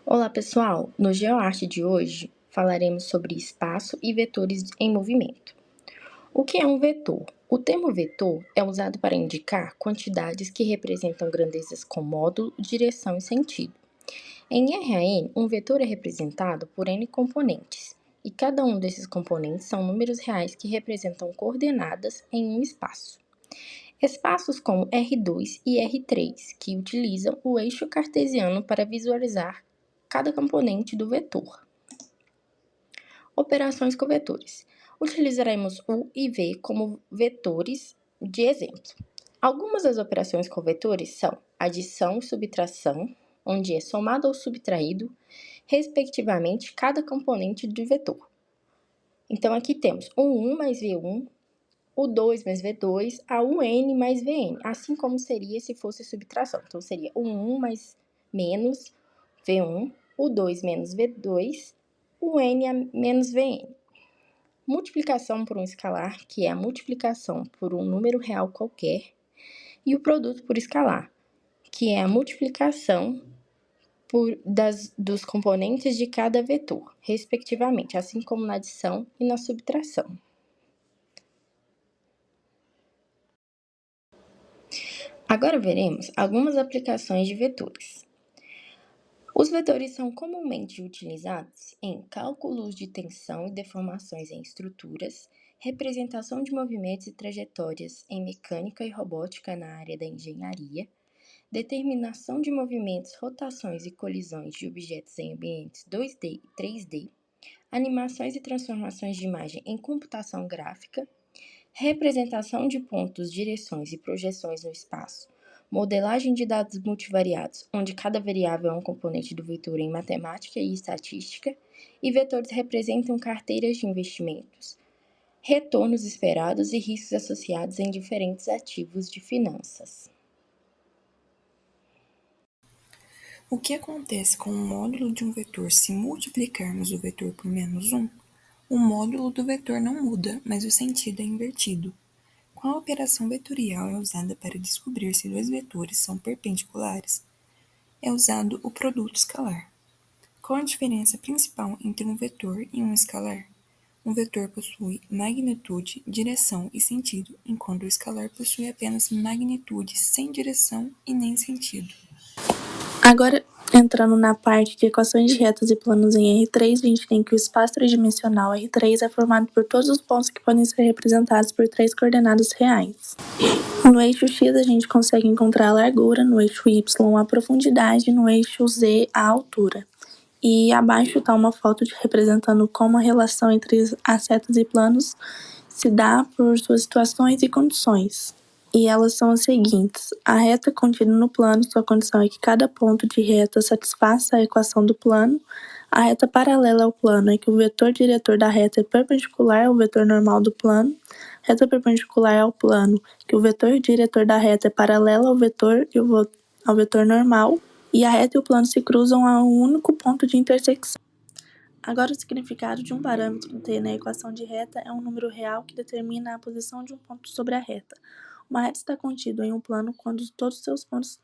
Olá, pessoal! No GeoArte de hoje, falaremos sobre espaço e vetores em movimento. O que é um vetor? O termo vetor é usado para indicar quantidades que representam grandezas com módulo, direção e sentido. Em RAN, um vetor é representado por N componentes, e cada um desses componentes são números reais que representam coordenadas em um espaço. Espaços como R2 e R3, que utilizam o eixo cartesiano para visualizar cada componente do vetor. Operações com vetores. Utilizaremos U e V como vetores de exemplo. Algumas das operações com vetores são adição e subtração, onde é somado ou subtraído, respectivamente, cada componente do vetor. Então, aqui temos o 1 mais V1, o 2 mais V2, a UN mais VN, assim como seria se fosse subtração. Então, seria o 1 mais menos V1, o 2 menos V2, o N menos Vn. Multiplicação por um escalar, que é a multiplicação por um número real qualquer, e o produto por escalar, que é a multiplicação dos componentes de cada vetor, respectivamente, assim como na adição e na subtração. Agora veremos algumas aplicações de vetores. Os vetores são comumente utilizados em cálculos de tensão e deformações em estruturas, representação de movimentos e trajetórias em mecânica e robótica na área da engenharia, determinação de movimentos, rotações e colisões de objetos em ambientes 2D e 3D, animações e transformações de imagem em computação gráfica, representação de pontos, direções e projeções no espaço, modelagem de dados multivariados, onde cada variável é um componente do vetor em matemática e estatística, e vetores representam carteiras de investimentos, retornos esperados e riscos associados em diferentes ativos de finanças. O que acontece com o módulo de um vetor se multiplicarmos o vetor por menos 1? O módulo do vetor não muda, mas o sentido é invertido. Qual operação vetorial é usada para descobrir se dois vetores são perpendiculares? É usado o produto escalar. Qual a diferença principal entre um vetor e um escalar? Um vetor possui magnitude, direção e sentido, enquanto o escalar possui apenas magnitude sem direção e nem sentido. Agora, entrando na parte de equações de retas e planos em R3, a gente tem que o espaço tridimensional R3 é formado por todos os pontos que podem ser representados por três coordenadas reais. No eixo X, a gente consegue encontrar a largura, no eixo Y, a profundidade, no eixo Z, a altura. E abaixo está uma foto representando como a relação entre as retas e planos se dá por suas situações e condições. E elas são as seguintes: a reta contida no plano, sua condição é que cada ponto de reta satisfaça a equação do plano. A reta paralela ao plano é que o vetor diretor da reta é perpendicular ao vetor normal do plano. Reta perpendicular ao plano, que o vetor diretor da reta é paralelo ao vetor e ao vetor normal. E a reta e o plano se cruzam a um único ponto de intersecção. Agora, o significado de um parâmetro t na equação de reta é um número real que determina a posição de um ponto sobre a reta. Uma reta está contida em um plano quando todos seus pontos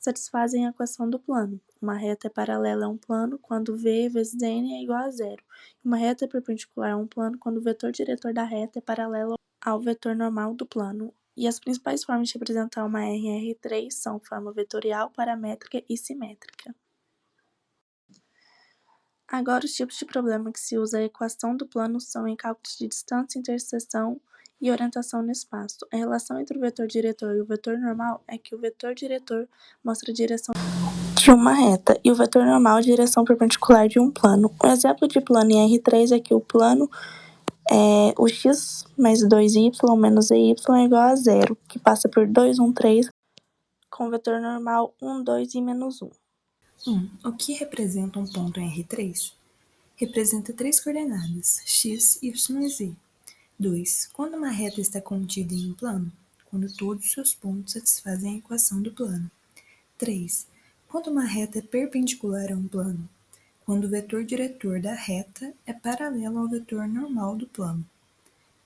satisfazem a equação do plano. Uma reta é paralela a um plano quando v vezes n é igual a zero. Uma reta é perpendicular a um plano quando o vetor diretor da reta é paralelo ao vetor normal do plano. E as principais formas de representar uma R em R3 são forma vetorial, paramétrica e simétrica. Agora, os tipos de problema que se usa a equação do plano são em cálculos de distância, interseção e orientação no espaço. A relação entre o vetor diretor e o vetor normal é que o vetor diretor mostra a direção de uma reta e o vetor normal a direção perpendicular de um plano. Um exemplo de plano em R3 é que o plano é o x mais 2y menos ey é igual a zero, que passa por 2, 1, 3, com o vetor normal 1, 2 e menos 1. O que representa um ponto em R3? Representa três coordenadas, x, y e z. 2. Quando uma reta está contida em um plano? Quando todos os seus pontos satisfazem a equação do plano. 3. Quando uma reta é perpendicular a um plano? Quando o vetor diretor da reta é paralelo ao vetor normal do plano.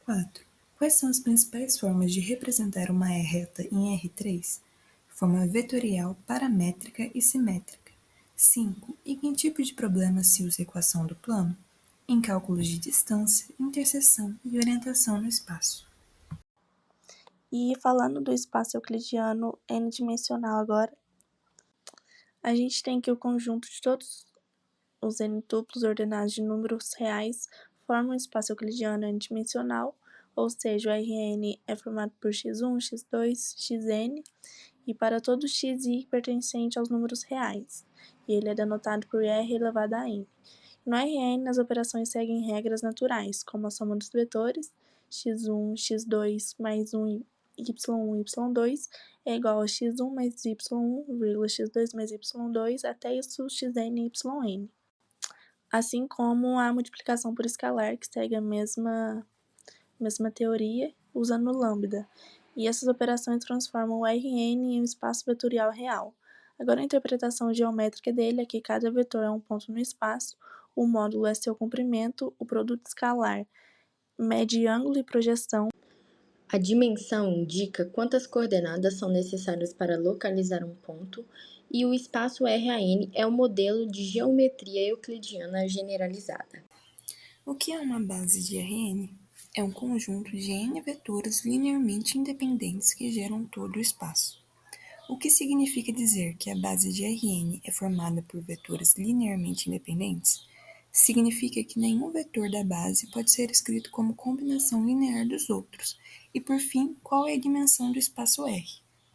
4. Quais são as principais formas de representar uma reta em R3? Forma vetorial, paramétrica e simétrica. 5. Em que tipo de problema se usa a equação do plano? Em cálculos de distância, interseção e orientação no espaço. E falando do espaço euclidiano n-dimensional agora, a gente tem que o conjunto de todos os n-tuplos ordenados de números reais formam um espaço euclidiano n-dimensional, ou seja, o Rn é formado por x1, x2, xn, e para todo xi pertencente aos números reais, e ele é denotado por r elevado a n. No Rn, as operações seguem regras naturais, como a soma dos vetores, x1, x2 mais 1, y1, y2 é igual a x1 mais y1, x2 mais y2, até isso xn e yn. Assim como a multiplicação por escalar, que segue a mesma teoria, usando lambda. E essas operações transformam o Rn em um espaço vetorial real. Agora a interpretação geométrica dele é que cada vetor é um ponto no espaço, o módulo é seu comprimento, o produto escalar mede ângulo e projeção. A dimensão indica quantas coordenadas são necessárias para localizar um ponto, e o espaço RAN é um modelo de geometria euclidiana generalizada. O que é uma base de Rn? É um conjunto de n vetores linearmente independentes que geram todo o espaço. O que significa dizer que a base de Rn é formada por vetores linearmente independentes? Significa que nenhum vetor da base pode ser escrito como combinação linear dos outros. E por fim, qual é a dimensão do espaço R?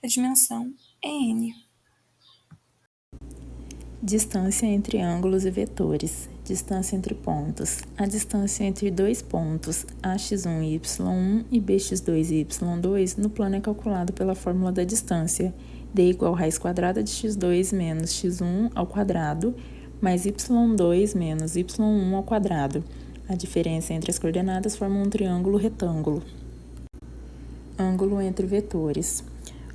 A dimensão é n. Distância entre ângulos e vetores. Distância entre pontos. A distância entre dois pontos, ax1 e y1 e bx2 e y2, no plano é calculado pela fórmula da distância, d igual a raiz quadrada de x2 menos x1 ao quadrado, mais y2 menos y1 ao quadrado. A diferença entre as coordenadas forma um triângulo retângulo. Ângulo entre vetores.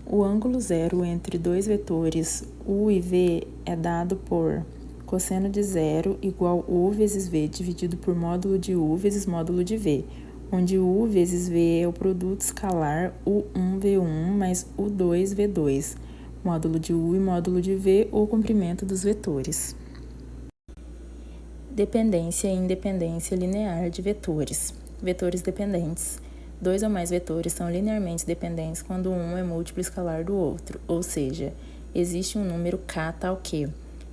O ângulo zero entre dois vetores u e v é dado por cosseno de zero igual u vezes v dividido por módulo de u vezes módulo de v, onde u vezes v é o produto escalar u1v1 mais u2v2, módulo de u e módulo de v, o comprimento dos vetores. Dependência e independência linear de vetores. Vetores dependentes. Dois ou mais vetores são linearmente dependentes quando um é múltiplo escalar do outro, ou seja, existe um número k tal que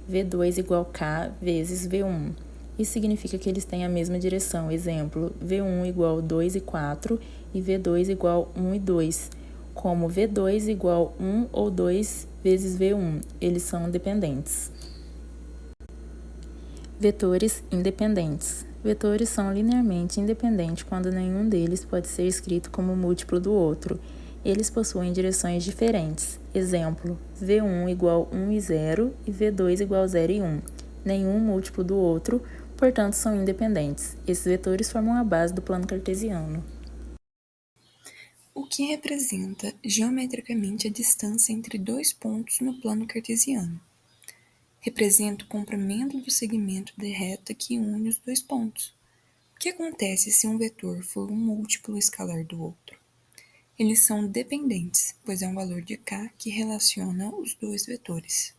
v2 igual k vezes v1. Isso significa que eles têm a mesma direção, exemplo, v1 igual 2 e 4 e v2 igual 1 e 2, como v2 igual 1 ou 2 vezes v1, eles são dependentes. Vetores independentes. Vetores são linearmente independentes quando nenhum deles pode ser escrito como múltiplo do outro. Eles possuem direções diferentes. Exemplo, v1 igual 1 e 0 e v2 igual 0 e 1. Nenhum múltiplo do outro, portanto são independentes. Esses vetores formam a base do plano cartesiano. O que representa geometricamente a distância entre dois pontos no plano cartesiano? Representa o comprimento do segmento de reta que une os dois pontos. O que acontece se um vetor for um múltiplo escalar do outro? Eles são dependentes, pois é um valor de k que relaciona os dois vetores.